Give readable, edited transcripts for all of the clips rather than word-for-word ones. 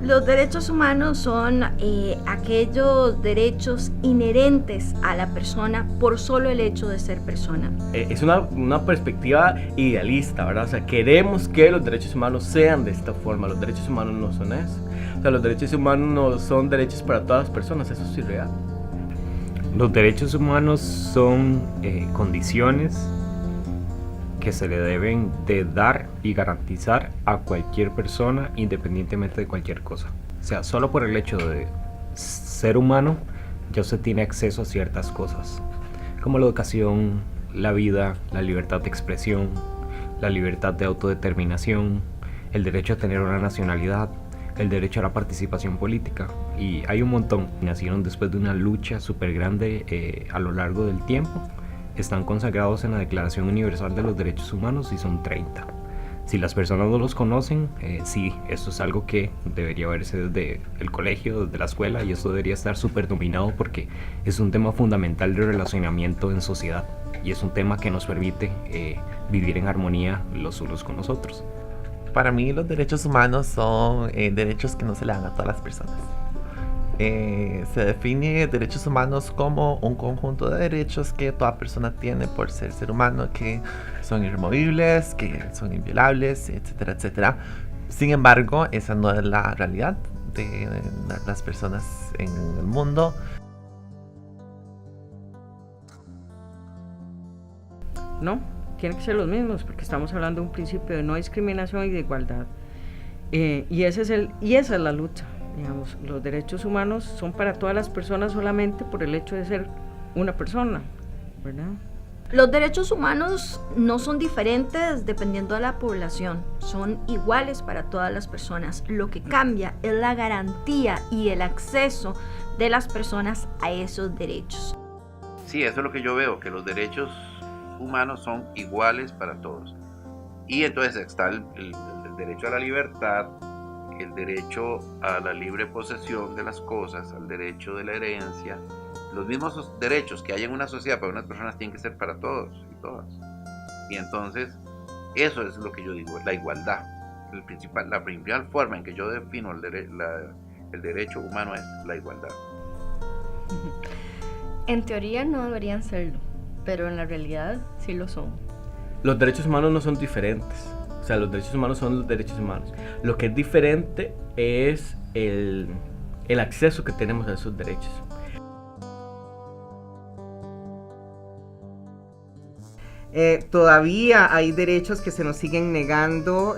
Los derechos humanos son aquellos derechos inherentes a la persona por solo el hecho de ser persona. Es una perspectiva idealista, ¿verdad? O sea, queremos que los derechos humanos sean de esta forma. Los derechos humanos no son eso. O sea, los derechos humanos no son derechos para todas las personas, eso es irreal. Los derechos humanos son condiciones que se le deben de dar y garantizar a cualquier persona independientemente de cualquier cosa. O sea, solo por el hecho de ser humano ya usted tiene acceso a ciertas cosas, como la educación, la vida, la libertad de expresión, la libertad de autodeterminación, el derecho a tener una nacionalidad, el derecho a la participación política, y hay un montón. Nacieron después de una lucha súper grande a lo largo del tiempo. Están consagrados en la Declaración Universal de los Derechos Humanos y son 30. Si las personas no los conocen, sí, esto es algo que debería verse desde el colegio, desde la escuela, y esto debería estar súper dominado porque es un tema fundamental de relacionamiento en sociedad y es un tema que nos permite vivir en armonía los unos con los otros. Para mí los derechos humanos son derechos que no se le dan a todas las personas. Se define derechos humanos como un conjunto de derechos que toda persona tiene por ser humano, que son irremovibles, que son inviolables, etcétera, etcétera. Sin embargo, esa no es la realidad de las personas en el mundo. No, tienen que ser los mismos porque estamos hablando de un principio de no discriminación y de igualdad. Y esa es la lucha. Digamos, los derechos humanos son para todas las personas solamente por el hecho de ser una persona, ¿verdad? Los derechos humanos no son diferentes dependiendo de la población, son iguales para todas las personas. Lo que cambia es la garantía y el acceso de las personas a esos derechos. Sí, eso es lo que yo veo, que los derechos humanos son iguales para todos. Y entonces está el derecho a la libertad, el derecho a la libre posesión de las cosas, al derecho de la herencia. Los mismos derechos que hay en una sociedad para unas personas tienen que ser para todos y todas. Y entonces, eso es lo que yo digo, la igualdad. La principal forma en que yo defino el derecho humano es la igualdad. En teoría no deberían serlo, pero en la realidad sí lo son. Los derechos humanos no son diferentes. O sea, los derechos humanos son los derechos humanos. Lo que es diferente es el acceso que tenemos a esos derechos. Todavía hay derechos que se nos siguen negando,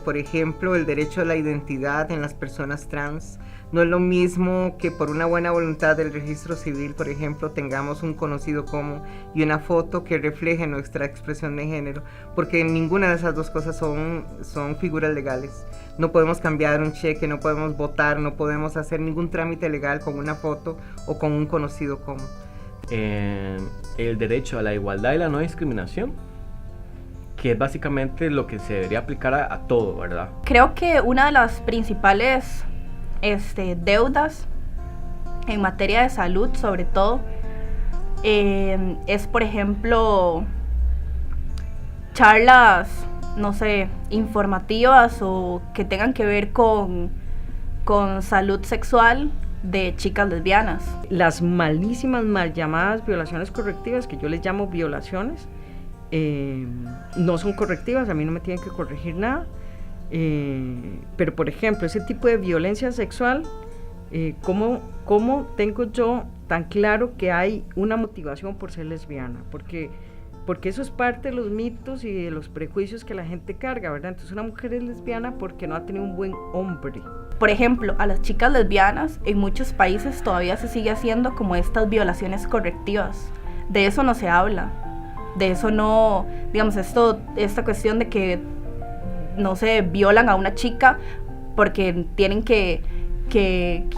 por ejemplo, el derecho a la identidad en las personas trans. No es lo mismo que por una buena voluntad del registro civil, por ejemplo, tengamos un conocido como y una foto que refleje nuestra expresión de género, porque ninguna de esas dos cosas son figuras legales. No podemos cambiar un cheque, no podemos votar, no podemos hacer ningún trámite legal con una foto o con un conocido como. El derecho a la igualdad y la no discriminación, que es básicamente lo que se debería aplicar a todo, ¿verdad? Creo que una de las principales deudas en materia de salud, sobre todo, es, por ejemplo, charlas, no sé, informativas o que tengan que ver con salud sexual de chicas lesbianas. Las malísimas, mal llamadas violaciones correctivas, que yo les llamo violaciones, no son correctivas, a mí no me tienen que corregir nada. Pero por ejemplo, ese tipo de violencia sexual, ¿cómo tengo yo tan claro que hay una motivación por ser lesbiana? Porque eso es parte de los mitos y de los prejuicios que la gente carga, ¿verdad? Entonces una mujer es lesbiana porque no ha tenido un buen hombre. Por ejemplo, a las chicas lesbianas en muchos países todavía se sigue haciendo como estas violaciones correctivas. De eso no se habla. De eso no, digamos, esta cuestión de que no sé, violan a una chica porque tienen quieren,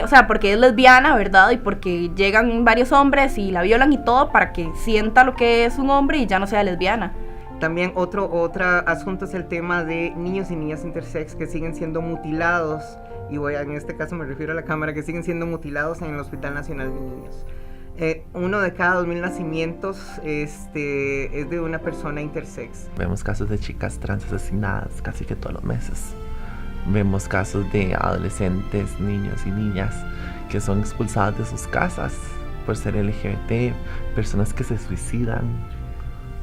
o sea, porque es lesbiana, ¿verdad? Y porque llegan varios hombres y la violan y todo para que sienta lo que es un hombre y ya no sea lesbiana. También otro asunto es el tema de niños y niñas intersex que siguen siendo mutilados, y en este caso me refiero a la cámara, que siguen siendo mutilados en el Hospital Nacional de Niños. 1 de cada 2,000 nacimientos es de una persona intersex. Vemos casos de chicas trans asesinadas casi que todos los meses. Vemos casos de adolescentes, niños y niñas que son expulsadas de sus casas por ser LGBT, personas que se suicidan.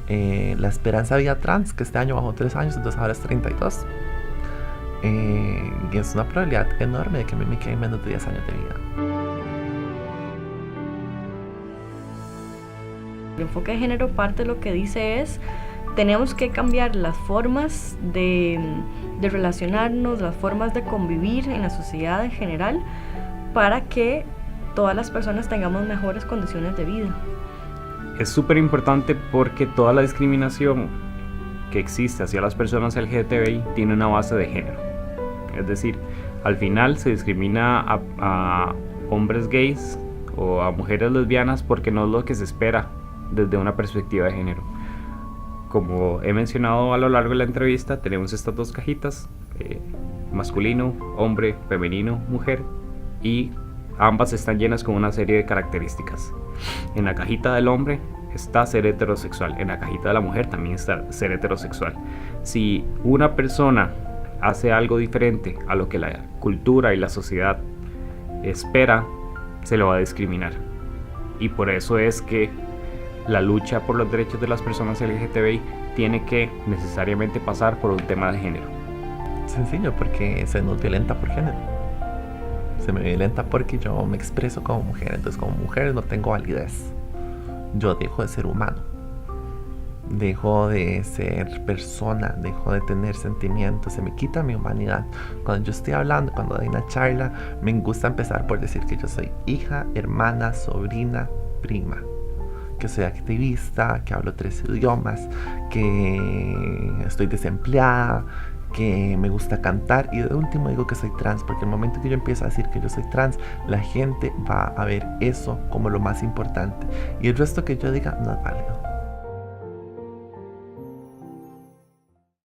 La esperanza de vida trans, que este año bajó 3 años, entonces ahora es 32. Y es una probabilidad enorme de que me queden menos de 10 años de vida. El enfoque de género parte de lo que dice es: tenemos que cambiar las formas de relacionarnos, las formas de convivir en la sociedad en general, para que todas las personas tengamos mejores condiciones de vida. Es súper importante porque toda la discriminación que existe hacia las personas LGTBI tiene una base de género. Es decir, al final se discrimina a hombres gays o a mujeres lesbianas porque no es lo que se espera desde una perspectiva de género. Como he mencionado a lo largo de la entrevista, tenemos estas 2 cajitas, masculino, hombre, femenino, mujer, y ambas están llenas con una serie de características. En la cajita del hombre está ser heterosexual, en la cajita de la mujer también está ser heterosexual. Si una persona hace algo diferente a lo que la cultura y la sociedad espera, se lo va a discriminar. Y por eso es que la lucha por los derechos de las personas LGTBI tiene que necesariamente pasar por un tema de género. Sencillo, porque se nos violenta por género. Se me violenta porque yo me expreso como mujer, entonces como mujer no tengo validez. Yo dejo de ser humano, dejo de ser persona, dejo de tener sentimientos, se me quita mi humanidad. Cuando yo estoy hablando, cuando doy una charla, me gusta empezar por decir que yo soy hija, hermana, sobrina, prima, que soy activista, que hablo 3 idiomas, que estoy desempleada, que me gusta cantar, y de último digo que soy trans, porque el momento que yo empiezo a decir que yo soy trans, la gente va a ver eso como lo más importante, y el resto que yo diga no es válido.